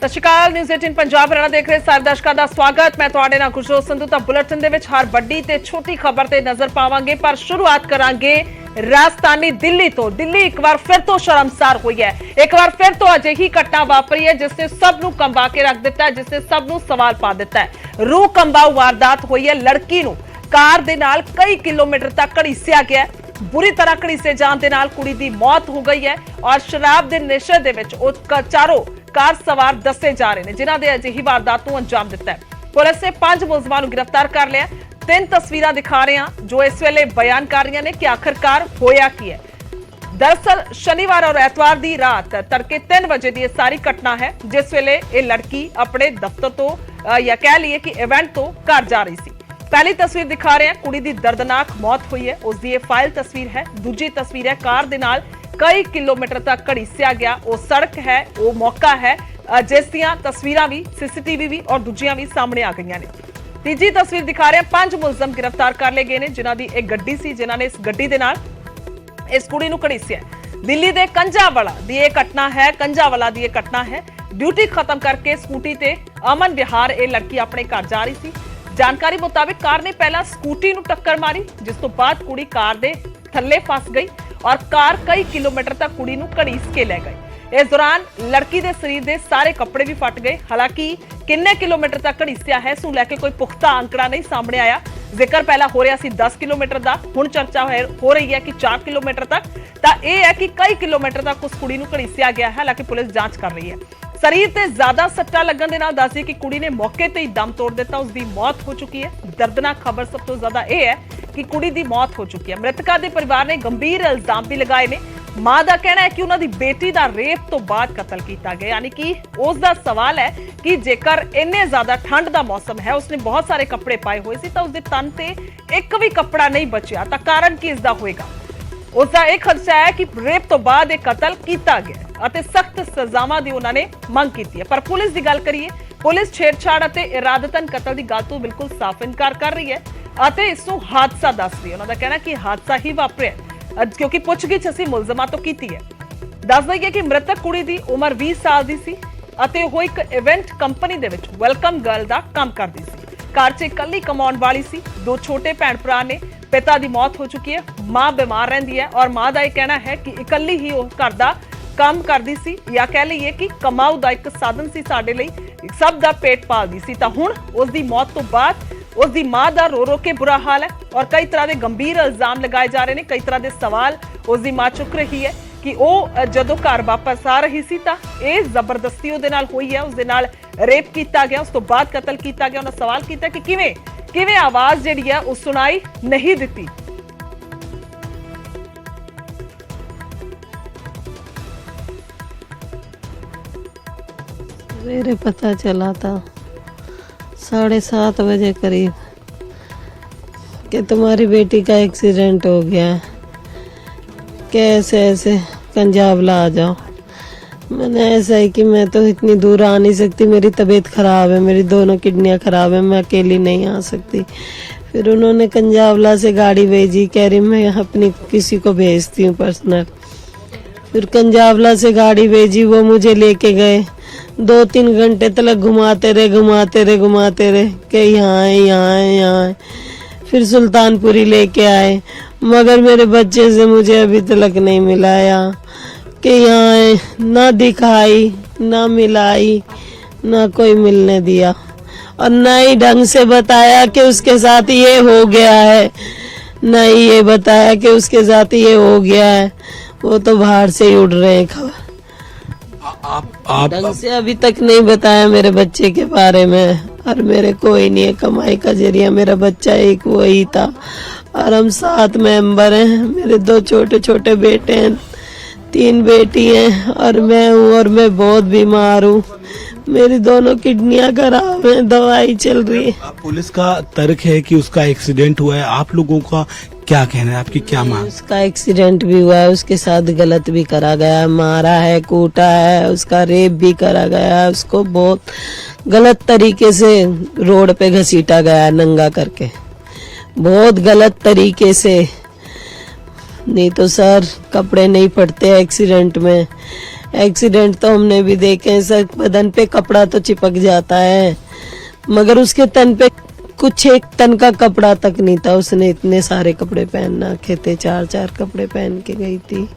ਸਤਿ ਸ਼੍ਰੀ ਅਕਾਲ। ਨਿਊਜ਼ 18 ਪੰਜਾਬ ਰਣਾ ਦੇਖ ਰਹੇ ਸਾਰੇ ਦਰਸ਼ਕਾਂ ਦਾ ਸਵਾਗਤ। ਮੈਂ ਤੁਹਾਡੇ ਨਾਲ ਖੁਸ਼ਰੋਜ਼ ਸੰਧੂ। ਤਾਂ ਬੁਲੇਟਿਨ ਦੇ ਵਿੱਚ ਹਰ ਵੱਡੀ ਤੇ ਛੋਟੀ ਖਬਰ ਤੇ ਨਜ਼ਰ ਪਾਵਾਂਗੇ, ਪਰ ਸ਼ੁਰੂਆਤ ਕਰਾਂਗੇ ਰਾਜਧਾਨੀ ਦਿੱਲੀ ਤੋਂ। ਦਿੱਲੀ ਇੱਕ ਵਾਰ ਫਿਰ ਤੋਂ ਸ਼ਰਮਸਾਰ ਹੋਈ ਹੈ। ਇੱਕ ਵਾਰ ਫਿਰ ਤੋਂ ਅਜਿਹੀ ਘਟਨਾ ਵਾਪਰੀ ਹੈ ਜਿਸ ਨੇ ਸਭ ਨੂੰ ਕੰਬਾ ਕੇ ਰੱਖ ਦਿੱਤਾ ਹੈ, ਜਿਸ ਨੇ ਸਭ ਨੂੰ ਸਵਾਲ ਪਾ ਦਿੱਤਾ ਹੈ। ਰੂਹ ਕੰਬਾਊ ਵਾਰਦਾਤ ਹੋਈ ਹੈ। ਲੜਕੀ ਨੂੰ ਕਾਰ ਦੇ ਨਾਲ ਕਈ ਕਿਲੋਮੀਟਰ ਤੱਕ ਘੜੀਸਿਆ ਗਿਆ। बुरी तरह घड़ीसे जान दे नाल कुड़ी दी मौत हो गई है और शराब दे नशे दे विच चारों कार सवार दसे जा रहे हैं जिन्हां दे अजिही वारदात नूं अंजाम दिता है। पुलिस ने 5 मुलजमां नूं गिरफ्तार कर लिया। 3 तस्वीरां दिखा रहे हैं जो इस वेले बयान कर रही ने कि आखिरकार होया की है। दरअसल शनिवार और एतवार की रात तड़के 3 बजे की सारी घटना है, जिस वेले ये लड़की अपने दफ्तर तो या कह लीए कि इवेंट तो घर जा रही थी। पहली तस्वीर दिखा रहे हैं, कुड़ी दी दर्दनाक मौत हुई है, उसकी फाइल तस्वीर है। दूजी तस्वीर है कार दे नाल कई किलोमीटर तक घड़ीसिया गया वो सड़क है, वो मौका है जिस दियां तस्वीरां भी सीसीटीवी भी और दूजियां भी सामने आ गई ने। तीजी तस्वीर दिखा रहे हैं, 5 मुलजम गिरफ्तार कर ले गए ने जिन्हां दी एक गड्डी सी, जिन्हां ने इस गड्डी दे नाल इस कुड़ी नूं घड़ीसिया। दिल्ली दे कंजावाला दी ये घटना है। कंजावाला दी ये घटना है। ड्यूटी खत्म करके स्कूटी ते अमन विहार ये लड़की अपने घर जा रही थी। जानकारी मुताबिक कार ने पहला स्कूटी नूं टक्कर मारी, जिस तो बाद कुड़ी कार दे थल्ले फस गई और कार कई किलोमीटर तक कुड़ी नूं घड़ीस के ले गई। इस दौरान लड़की दे शरीर दे सारे कपड़े भी फट गए। हालांकि किन्ने किलोमीटर तक घड़ीसिया है इसनूं लैके कोई पुख्ता आंकड़ा नहीं सामने आया। जिक्र पहला हो रहा सी 10 किलोमीटर का, हुण चर्चा हो रही है कि 4 किलोमीटर तक। तो यह है कि कई किलोमीटर तक उस कुड़ी नूं घड़ीसिया गया है। हालांकि पुलिस जांच कर रही है। शरीर ते ज्यादा सट्टा लगन दे नाल दसदी कि कुड़ी ने मौके ते ही दम तोड़ दिता, उसकी मौत हो चुकी है। दर्दनाक खबर सब तो ज्यादा यह है कि कुड़ी दी मौत हो चुकी है। मृतका दे परिवार ने गंभीर इल्जाम भी लगाए ने। मां दा कहना है कि उन्हां दी बेटी दा रेप तो बाद कतल किया गया, यानी कि उसका सवाल है कि जेकर इन्ने ज्यादा ठंड का मौसम है, उसने बहुत सारे कपड़े पाए हुए सी, तो उसके तन ते एक भी कपड़ा नहीं बचिया, तो कारण की इसका होएगा। उसका एक खदशा है कि रेप तो बाद एक कतल किया गया ਅਤੇ सख्त सजावां ਦੀ ਉਹਨਾਂ ਨੇ ਮੰਗ ਕੀਤੀ ਹੈ। ਪਰ ਪੁਲਿਸ ਦੀ ਗੱਲ ਕਰੀਏ, ਪੁਲਿਸ ਛੇੜਛਾੜ ਅਤੇ ਇਰਾਦਤਨ ਕਤਲ ਦੀ ਗੱਲ ਤੋਂ ਬਿਲਕੁਲ ਸਾਫ਼ ਇਨਕਾਰ ਕਰ ਰਹੀ ਹੈ ਅਤੇ ਇਸ ਨੂੰ ਹਾਦਸਾ ਦੱਸ ਰਹੀ ਹੈ। ਉਹਨਾਂ ਦਾ ਕਹਿਣਾ ਕਿ ਹਾਦਸਾ ਹੀ ਵਾਪਰਿਆ ਕਿਉਂਕਿ ਪੁੱਛਗਿੱਛ ਅਸੀਂ ਮੁਲਜ਼ਮਾਂ ਤੋਂ ਕੀਤੀ ਹੈ। ਦੱਸ ਦਈਏ ਕਿ ਮ੍ਰਿਤਕ ਕੁੜੀ ਦੀ ਉਮਰ 20 ਸਾਲ ਦੀ ਸੀ ਅਤੇ ਉਹ ਇੱਕ ਇਵੈਂਟ ਕੰਪਨੀ ਦੇ ਵਿੱਚ ਵੈਲਕਮ ਗਰਲ ਦਾ ਕੰਮ ਕਰਦੀ ਸੀ। ਘਰ 'ਚ ਇਕੱਲੀ ਕਮਾਉਣ ਵਾਲੀ ਸੀ। 2 ਛੋਟੇ ਭੈਣ ਭਰਾ ਨੇ। ਪਿਤਾ ਦੀ ਮੌਤ ਹੋ ਚੁੱਕੀ ਹੈ। ਮਾਂ ਬਿਮਾਰ ਰਹਿੰਦੀ ਹੈ ਔਰ ਮਾਂ ਦਾ ਇਹ ਕਹਿਣਾ ਹੈ ਕਿ ਇਕੱਲੀ ਹੀ ਉਹ ਘਰ ਦਾ काम करती सी, या कह लीए कि कमाऊ का एक साधन सी, साडे लई सब दा पेट पालदी सी। तां हुण उसदी मौत तो बाद उसदी मां दा रो रो के बुरा हाल है और कई तरह के गंभीर इल्जाम लगाए जा रहे हैं। कई तरह के सवाल उसदी मां चुक रही है कि वह जदों घर वापस आ रही सी तां इह जबरदस्ती उहदे नाल होई है, उसदे नाल रेप किया गया, उस तो बाद कतल किया गया। उन्हें सवाल किया कि किवें आवाज़ जिहड़ी है वो सुनाई नहीं दिती। मेरे पता चला था 7:30 बजे करीब कि तुम्हारी बेटी का एक्सीडेंट हो गया है, कैसे ऐसे कंजावला आ जाओ। मैंने ऐसा ही कि मैं तो इतनी दूर आ नहीं सकती, मेरी तबीयत ख़राब है, मेरी दोनों किडनियाँ ख़राब है, मैं अकेली नहीं आ सकती। फिर उन्होंने कंजावला से गाड़ी भेजी, कह रही मैं अपनी किसी को भेजती हूँ पर्सनल। फिर कंजावला से गाड़ी भेजी, वो मुझे लेके गए। 2-3 घंटे तक घुमाते रहे कि यहाँ आए। फिर सुल्तानपुरी लेके आए, मगर मेरे बच्चे से मुझे अभी तक नहीं मिलाया कि यहाँ आए, ना दिखाई ना मिलाई, ना कोई मिलने दिया और ना ही ढंग से बताया कि उसके साथ ये हो गया है, ना ही ये बताया कि उसके साथ ये हो गया है। वो तो बाहर से ही उड़ रहे हैं खबर। आप ढंग से अभी तक नहीं बताया मेरे बच्चे के बारे में, और मेरे कोई नहीं है कमाई का जरिया। मेरा बच्चा एक वही था और हम 7 मेंबर हैं। मेरे 2 छोटे छोटे बेटे हैं, 3 बेटी हैं और मैं हूँ और मैं बहुत बीमार हूँ। मेरी दोनों किडनियां खराब हैं, दवाई चल रही है। पुलिस का तर्क है कि उसका एक्सीडेंट हुआ है, आप लोगों का क्या कहना है, आपकी क्या मांग? उसका एक्सीडेंट भी हुआ है, उसके साथ गलत भी करा गया, मारा है, कूटा है, उसका रेप भी करा गया है, उसको बहुत गलत तरीके से रोड पे घसीटा गया है, नंगा करके, बहुत गलत तरीके से। नहीं तो सर कपड़े नहीं फटते एक्सीडेंट में, एक्सीडेंट तो हमने भी देखे हैं सर, बदन पे कपड़ा तो चिपक जाता है मगर उसके तन पे कुछ एक तन का कपड़ा तक नहीं था। उसने इतने सारे कपड़े पहन रखे थे, 4 कपड़े पहन के गई थी,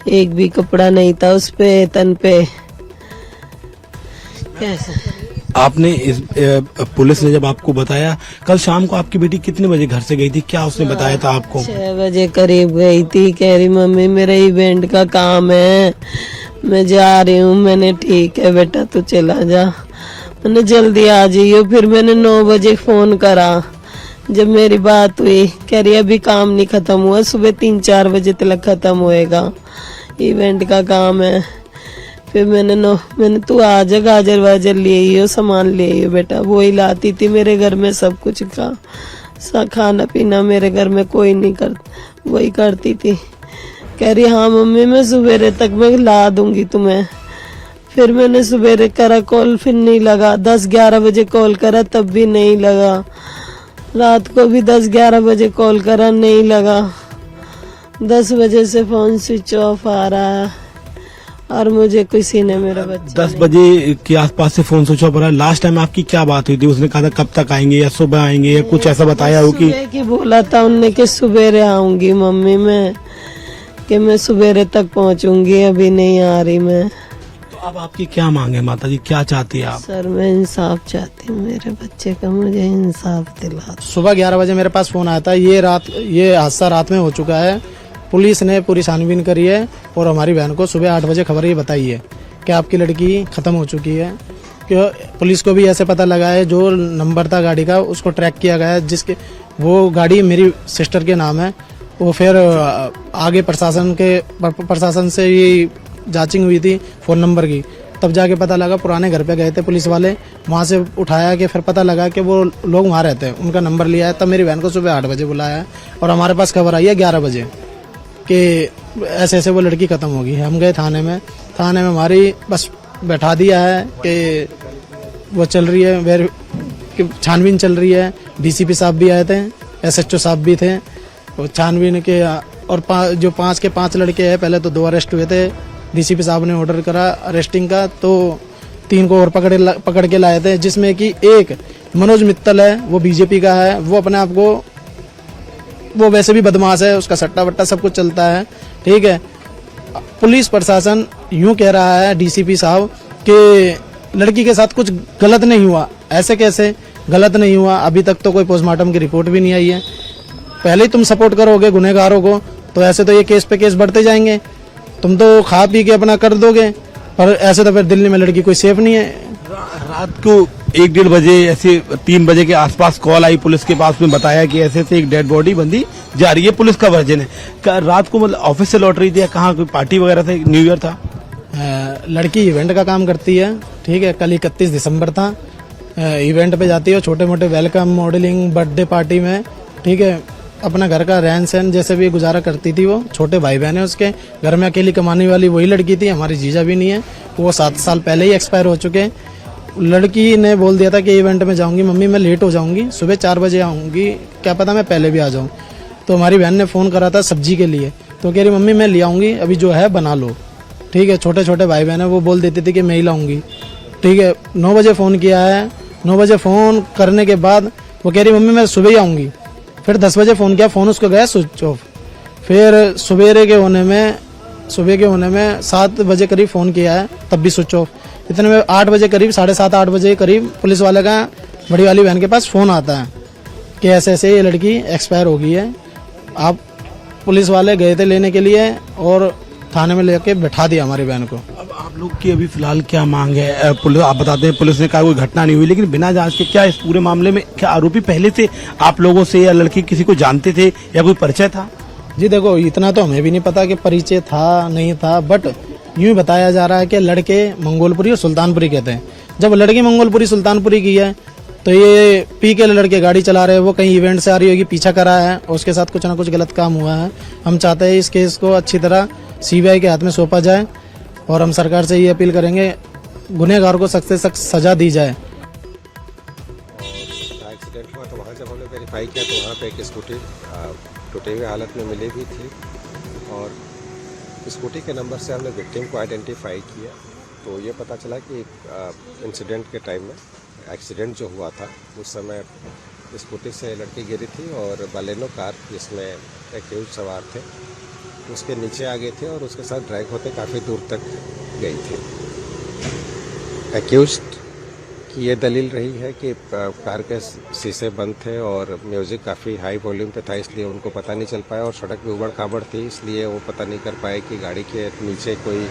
एक भी कपड़ा नहीं था उस पे तन पे। कैसा आपने पुलिस ने जब आपको बताया, कल शाम को आपकी बेटी कितने बजे घर से गई थी, क्या उसने बताया था आपको? 6 बजे करीब गई थी। कह रही मम्मी मेरा इवेंट का काम है, मैं जा रही हूँ। मैंने ठीक है बेटा तू चला जा, मैंने जल्दी आ जाइयो। फिर मैंने 9 बजे फोन करा, जब मेरी बात हुई कह रही अभी काम नहीं खत्म हुआ, सुबह 3-4 बजे तक खत्म होएगा, इवेंट का काम है। फिर मैंने तू आ जा, गाजर वाजर ले आइयो, सामान ले आइयो बेटा। वो ही लाती थी मेरे घर में सब कुछ का खाना पीना मेरे घर में कोई नहीं कर, वही करती थी। कह रही हाँ मम्मी मैं सवेरे तक मैं ला दूंगी तुम्हें। फिर मैंने सवेरे करा कॉल, फिर नहीं लगा। 10-11 बजे कॉल करा तब भी नहीं लगा। रात को भी 10-11 बजे कॉल करा, नहीं लगा। 10 बजे से फोन स्विच ऑफ आ रहा है और मुझे किसी ने मेरा बच्चा 10 बजे के आसपास से फोन स्विच ऑफ रहा है। लास्ट टाइम आपकी क्या बात हुई थी? उसने कहा था कब तक आएंगे या सुबह आएंगे या कुछ ऐसा बताया हो कि? सुबह की बोला था उनने कि सवेरे आऊंगी मम्मी मैं, कि मैं सवेरे तक पहुंचूंगी, अभी नहीं आ रही मैं। तो अब आपकी क्या मांग है माता जी, क्या चाहती है आप? सर मैं इंसाफ चाहती हूँ, मेरे बच्चे का मुझे इंसाफ दिला। सुबह 11 बजे मेरे पास फोन आया था। ये हादसा रात में हो चुका है। पुलिस ने पूरी छानबीन करी है और हमारी बहन को सुबह 8 बजे खबर ये बताई है कि आपकी लड़की खत्म हो चुकी है। कि पुलिस को भी ऐसे पता लगा है, जो नंबर था गाड़ी का उसको ट्रैक किया गया है, जिसके वो गाड़ी मेरी सिस्टर के नाम है। वो फिर आगे प्रशासन से ये जांचिंग हुई थी फोन नंबर की, तब जाके पता लगा। पुराने घर पे गए थे पुलिस वाले, वहाँ से उठाया कि फिर पता लगा कि वो लोग वहाँ रहते हैं, उनका नंबर लिया है। तब मेरी बहन को सुबह 8 बजे बुलाया है और हमारे पास खबर आई है 11 बजे कि ऐसे ऐसे वो लड़की खत्म होगी। हम गए थाने में हमारी बस बैठा दिया है कि वो चल रही है, कि छानबीन चल रही है। डीसीपी साहब भी आए थे, एसएचओ साहब भी थे। वो छानबीन के और जो 5 के 5 लड़के हैं, पहले तो 2 अरेस्ट हुए थे, डीसीपी साहब ने ऑर्डर करा अरेस्टिंग का, तो 3 को और पकड़ के लाए थे, जिसमें कि एक मनोज मित्तल है, वो बीजेपी का है। वो अपने आप को, वो वैसे भी बदमाश है, उसका सट्टा वट्टा सब कुछ चलता है, ठीक है। पुलिस प्रशासन यूं कह रहा है, डीसीपी साहब, कि लड़की के साथ कुछ गलत नहीं हुआ। ऐसे कैसे गलत नहीं हुआ? अभी तक तो कोई पोस्टमार्टम की रिपोर्ट भी नहीं आई है। पहले ही तुम सपोर्ट करोगे गुनहगारों को, तो ऐसे तो ये केस पे केस बढ़ते जाएंगे। तुम तो खा पी के अपना कर दोगे, पर ऐसे तो फिर दिल्ली में लड़की कोई सेफ नहीं है। रात को 1-1:30 बजे, ऐसे 3 बजे के आसपास कॉल आई पुलिस के पास में, बताया कि ऐसे से एक डेड बॉडी बंदी जा रही है। पुलिस का वर्जन है। रात को मतलब ऑफिस से लौट रही थी या कहाँ, कोई पार्टी वगैरह था, न्यू ईयर था? लड़की इवेंट का काम करती है, ठीक है। कल 31 दिसंबर था। इवेंट पे जाती है, छोटे मोटे वेलकम, मॉडलिंग, बर्थडे पार्टी में, ठीक है। अपना घर का रहन सहन जैसे भी गुजारा करती थी। वो छोटे भाई बहन है उसके, घर में अकेली कमाने वाली वही लड़की थी। हमारी जीजा भी नहीं है, वो 7 साल पहले ही एक्सपायर हो चुके हैं। लड़की ने बोल दिया था कि इवेंट में जाऊंगी मम्मी, मैं लेट हो जाऊंगी, सुबह 4 बजे आऊंगी, क्या पता मैं पहले भी आ जाऊं। तो हमारी बहन ने फोन करा था सब्जी के लिए, तो कह रही मम्मी मैं ले आऊंगी, अभी जो है बना लो, ठीक है। छोटे छोटे भाई बहन है, वो बोल देते थे कि मैं ही लाऊंगी, ठीक है। 9 बजे फोन किया है। 9 बजे फोन करने के बाद वो कह रही मम्मी मैं सुबह ही आऊंगी। फिर 10 बजे फोन किया, फोन उसको गया स्विच ऑफ। फिर सुबह के होने में 7 बजे करीब फोन किया है, तब भी स्विच ऑफ। इतने में 8 बजे करीब, 7:30-8 बजे करीब पुलिस वाले का, बड़ी वाली बहन के पास फोन आता है कि ऐसे ऐसे ये लड़की एक्सपायर हो गई है। आप पुलिस वाले गए थे लेने के लिए और थाने में लेके बैठा दिया हमारी बहन को। अब आप लोग की अभी फिलहाल क्या मांग है? पुलिस, आप बताते हैं पुलिस ने कहा कोई घटना नहीं हुई, लेकिन बिना जांच के क्या इस पूरे मामले में क्या आरोपी पहले से आप लोगों से या लड़की किसी को जानते थे या कोई परिचय था? जी देखो, इतना तो हमें भी नहीं पता कि परिचय था नहीं था, बट यूं बताया जा रहा है कि लड़के मंगोलपुरी और सुल्तानपुरी कहते हैं। जब लड़की मंगोलपुरी सुल्तानपुरी की है, तो ये पी के लड़के गाड़ी चला रहे हैं, वो कहीं इवेंट से आ रही होगी, पीछा करा है और उसके साथ कुछ ना कुछ गलत काम हुआ है। हम चाहते हैं इस केस को अच्छी तरह सीबीआई के हाथ में सौंपा जाए और हम सरकार से ये अपील करेंगे गुनहगार को सख्त से सख्त सजा दी जाए। एक्सीडेंट हुआ तो वहाँ जब हमने वेरीफाई किया तो वहाँ पे एक स्कूटी टूटे हुए हालत में मिली भी थी और स्कूटी के नंबर से हमने विक्टिम को आइडेंटिफाई किया, तो ये पता चला कि इंसिडेंट के टाइम में एक्सीडेंट जो हुआ था उस समय स्कूटी से लड़की गिरी थी और बालेनो कार जिसमें एक्यूज सवार थे उसके नीचे आ गए थे और उसके साथ ड्रैग होते काफ़ी दूर तक गई थी। एक्यूज की ये दलील रही है कि कार के शीशे बंद थे और म्यूज़िक काफ़ी हाई वॉल्यूम पे था, इसलिए उनको पता नहीं चल पाया और सड़क भी उबड़ खाबड़ थी, इसलिए वो पता नहीं कर पाए कि गाड़ी के नीचे कोई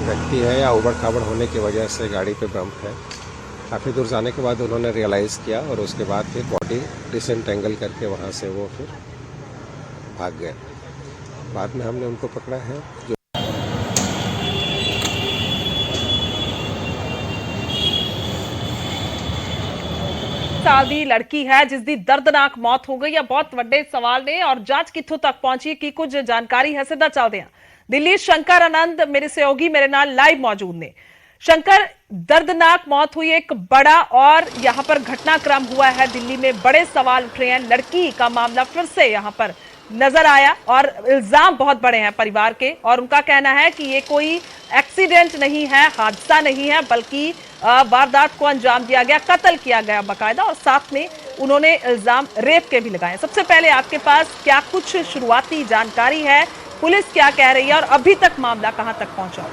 व्यक्ति है या उबड़ खाबड़ होने की वजह से गाड़ी पे बम्प है। काफ़ी दूर जाने के बाद उन्होंने रियलाइज़ किया और उसके बाद फिर बॉडी डिसेंटेंगल करके वहाँ से वो फिर भाग गए। बाद में हमने उनको पकड़ा है। जो साल ਦੀ ਲੜਕੀ ਹੈ ਜਿਸ ਦੀ ਦਰਦਨਾਕ ਮੌਤ ਹੋ ਗਈ ਹੈ। ਬਹੁਤ ਵੱਡੇ ਸਵਾਲ ਨੇ ਔਰ ਜਾਂਚ ਕਿੱਥੋਂ ਤੱਕ ਪਹੁੰਚੀ ਕੀ ਕੁਝ ਜਾਣਕਾਰੀ ਹੈ, ਸਿੱਧਾ ਚੱਲਦੇ ਹਾਂ दिल्ली। शंकर आनंद मेरे सहयोगी मेरे नाल लाइव मौजूद ने। शंकर, दर्दनाक मौत हुई, एक बड़ा और यहां पर घटनाक्रम हुआ है दिल्ली में, बड़े सवाल उठ रहे हैं। लड़की का मामला फिर से यहां पर नजर आया और इल्जाम बहुत बड़े हैं परिवार के और उनका कहना है कि ये कोई एक्सीडेंट नहीं है, हादसा नहीं है, बल्कि वारदात को अंजाम दिया गया, कत्ल किया गया बाकायदा, और साथ में उन्होंने इल्जाम रेप के भी लगाए। सबसे पहले आपके पास क्या कुछ शुरुआती जानकारी है, पुलिस क्या कह रही है और अभी तक मामला कहां तक पहुंचा?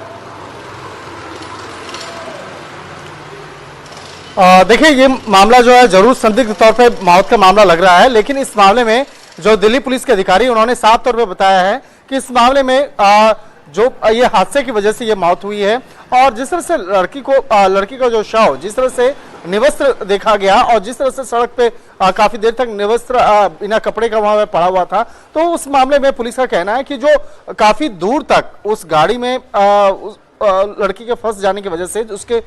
देखिए, ये मामला जो है जरूर संदिग्ध तौर पे मौत का मामला लग रहा है, लेकिन इस मामले में जो दिल्ली पुलिस के अधिकारी उन्होंने साफ तौर पे बताया है कि इस मामले में जो ये हादसे की वजह से ये मौत हुई है और जिस तरह से लड़की का जो शव जिस तरह से निवस्त्र देखा गया और जिस तरह से सड़क पे काफी देर तक निवस्त्र बिना कपड़े का वहां पड़ा हुआ था, तो उस मामले में पुलिस का कहना है कि जो काफी दूर तक उस गाड़ी में लड़की के फंस जाने की वजह से उसके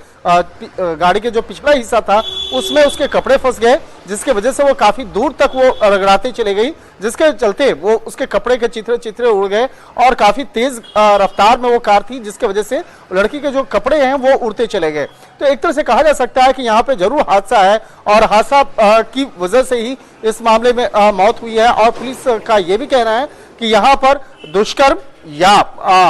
गाड़ी के जो पिछला हिस्सा था उसमें उसके कपड़े फंस गए, जिसके वजह से वो काफी दूर तक वो रगड़ाते चले गई, जिसके चलते वो उसके कपड़े के चित्रे उड़ गए और काफी तेज रफ्तार में वो कार थी, जिसके वजह से लड़की के जो कपड़े हैं वो उड़ते चले गए। तो एक तरह से कहा जा सकता है कि यहाँ पे जरूर हादसा है और हादसा की वजह से ही इस मामले में मौत हुई है और पुलिस का ये भी कहना है कि यहाँ पर दुष्कर्म या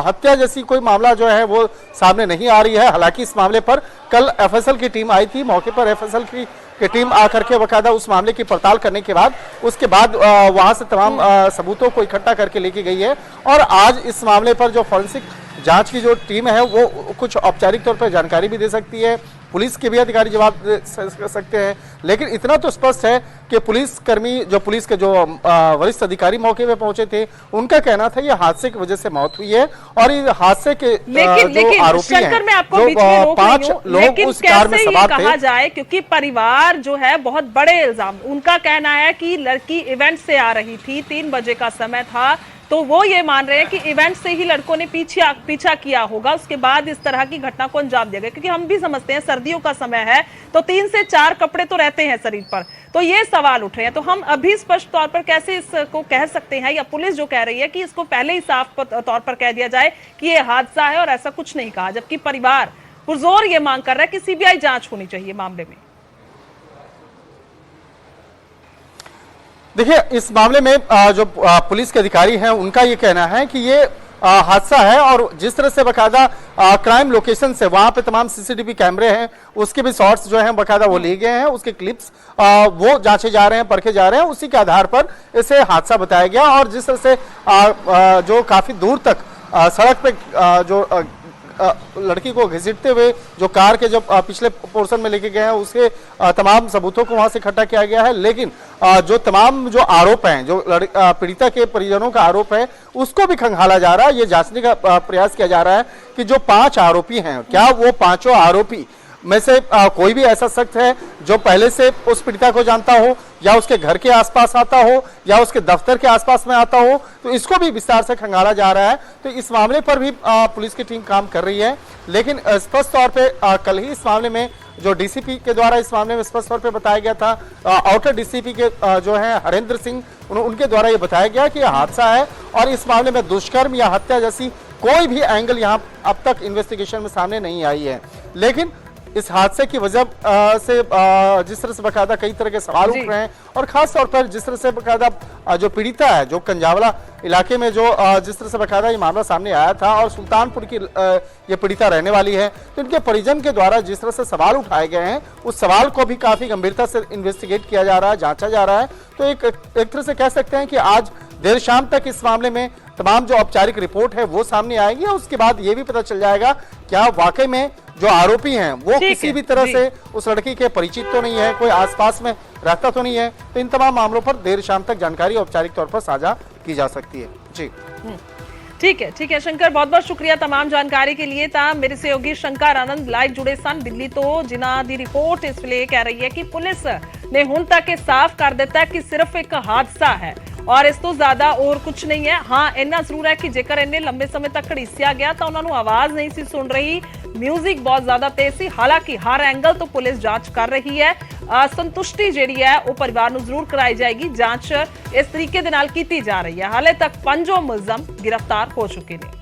हत्या जैसी कोई मामला जो है वो सामने नहीं आ रही है। हालांकि इस मामले पर कल एफएसएल की टीम आई थी, मौके पर एफएसएल की टीम आकर के बकायदा उस मामले की पड़ताल करने के बाद उसके बाद वहां से तमाम सबूतों को इकट्ठा करके लेके गई है और आज इस मामले पर जो फॉरेंसिक जांच की जो टीम है वो कुछ औपचारिक तौर पर जानकारी भी दे सकती है, पुलिस के भी अधिकारी जवाब दे सकते हैं, लेकिन इतना तो स्पष्ट है कि पुलिस के जो वरिष्ठ अधिकारी मौके पे पहुंचे थे उनका कहना था ये हादसे की वजह से मौत हुई है और इस हादसे के जो आरोपी हैं, मैं आपको बीच में रोक 5 लोग उस कार में सवार थे। कहा जाए क्योंकि परिवार जो है बहुत बड़े इल्जाम, उनका कहना है कि लड़की इवेंट से आ रही थी, 3 बजे का समय था, तो वो ये मान रहे हैं कि इवेंट से ही लड़कों ने पीछा किया होगा, उसके बाद इस तरह की घटना को अंजाम दिया गया। क्योंकि हम भी समझते हैं सर्दियों का समय है तो 3 से 4 कपड़े तो रहते हैं शरीर पर, तो ये सवाल उठ रहे हैं। तो हम अभी स्पष्ट तौर पर कैसे इसको कह सकते हैं, या पुलिस जो कह रही है कि इसको पहले ही साफ तौर पर कह दिया जाए कि ये हादसा है और ऐसा कुछ नहीं कहा, जबकि परिवार पुरजोर ये मांग कर रहा है कि सीबीआई जांच होनी चाहिए मामले में। देखिए, इस मामले में जो पुलिस के अधिकारी हैं उनका ये कहना है कि ये हादसा है और जिस तरह से बकायदा क्राइम लोकेशन से वहां पे तमाम सीसीटीवी कैमरे हैं उसके भी शॉट्स जो हैं बकायदा वो लिए गए हैं, उसके क्लिप्स वो जांचे जा रहे हैं, परखे जा रहे हैं, उसी के आधार पर इसे हादसा बताया गया और जिस तरह से जो काफी दूर तक सड़क पे जो लड़की को घसीटते हुए जो कार के जो पिछले पोर्शन में लेके गए हैं उसके तमाम सबूतों को वहां से इकट्ठा किया गया है, लेकिन जो तमाम जो आरोप हैं, जो पीड़िता के परिजनों का आरोप है उसको भी खंगाला जा रहा है। ये जांचने का प्रयास किया जा रहा है कि जो 5 आरोपी हैं क्या वो 5 आरोपी में से कोई भी ऐसा शख्स है जो पहले से उस पीड़िता को जानता हो या उसके घर के आसपास आता हो या उसके दफ्तर के आसपास में आता हो, तो इसको भी विस्तार से खंगाला जा रहा है। तो इस मामले पर भी पुलिस की टीम काम कर रही है, लेकिन स्पष्ट तौर पे कल ही इस मामले में जो डीसीपी के द्वारा इस मामले में स्पष्ट तौर पे बताया गया था, आउटर डीसीपी के जो है हरेंद्र सिंह, उनके द्वारा ये बताया गया कि हादसा है और इस मामले में दुष्कर्म या हत्या जैसी कोई भी एंगल यहाँ अब तक इन्वेस्टिगेशन में सामने नहीं आई है। लेकिन इस हादसे की वजह से जिस तरह से बकायदा कई तरह के सवाल जी। उठ रहे हैं और खास तौर पर जिस तरह से बकायदा जो पीड़िता है, जो कंजावला इलाके में जो जिस तरह से बकायदा ये मामला सामने आया था और सुल्तानपुर की ये पीड़िता रहने वाली है, तो इनके परिजन के द्वारा जिस तरह से सवाल उठाए गए हैं उस सवाल को भी काफी गंभीरता से इन्वेस्टिगेट किया जा रहा है, जांचा जा रहा है। तो एक तरह से कह सकते हैं कि आज देर शाम तक इस मामले में तमाम जो औपचारिक रिपोर्ट है वो सामने आएगी और उसके बाद ये भी पता चल जाएगा क्या वाकई में जो आरोपी हैं वो ठीक किसी है, भी तरह जी। से उस लड़की के परिचित तो नहीं है, कोई आसपास में रहता तो नहीं है। तो इन तमाम मामलों पर देर शाम तक जानकारी औपचारिक तौर पर साझा की जा सकती है। जी ठीक है शंकर, बहुत बहुत शुक्रिया तमाम जानकारी के लिए। ता मेरे सहयोगी शंकर आनंद लाइव जुड़े सन दिल्ली तो, जिन्हां दी रिपोर्ट इस ਵੇਲੇ कह रही है कि पुलिस ने हुण तक साफ कर दिता है कि सिर्फ एक हादसा है और इस तो ज्यादा और कुछ नहीं है। हाँ, इन्ना जरूर है कि जेकर इन्ने लंबे समय तक घड़ीसिया गया तो उन्होंने आवाज नहीं सी सुन रही, म्यूजिक बहुत ज्यादा तेज सी। हालांकि हर एंगल तो पुलिस जांच कर रही है, संतुष्टि जिहड़ी है वो परिवार नूं जरूर कराई जाएगी। जांच इस तरीके दे नाल कीती जा रही है। हाले तक 5 मुलजम गिरफ्तार हो चुके हैं।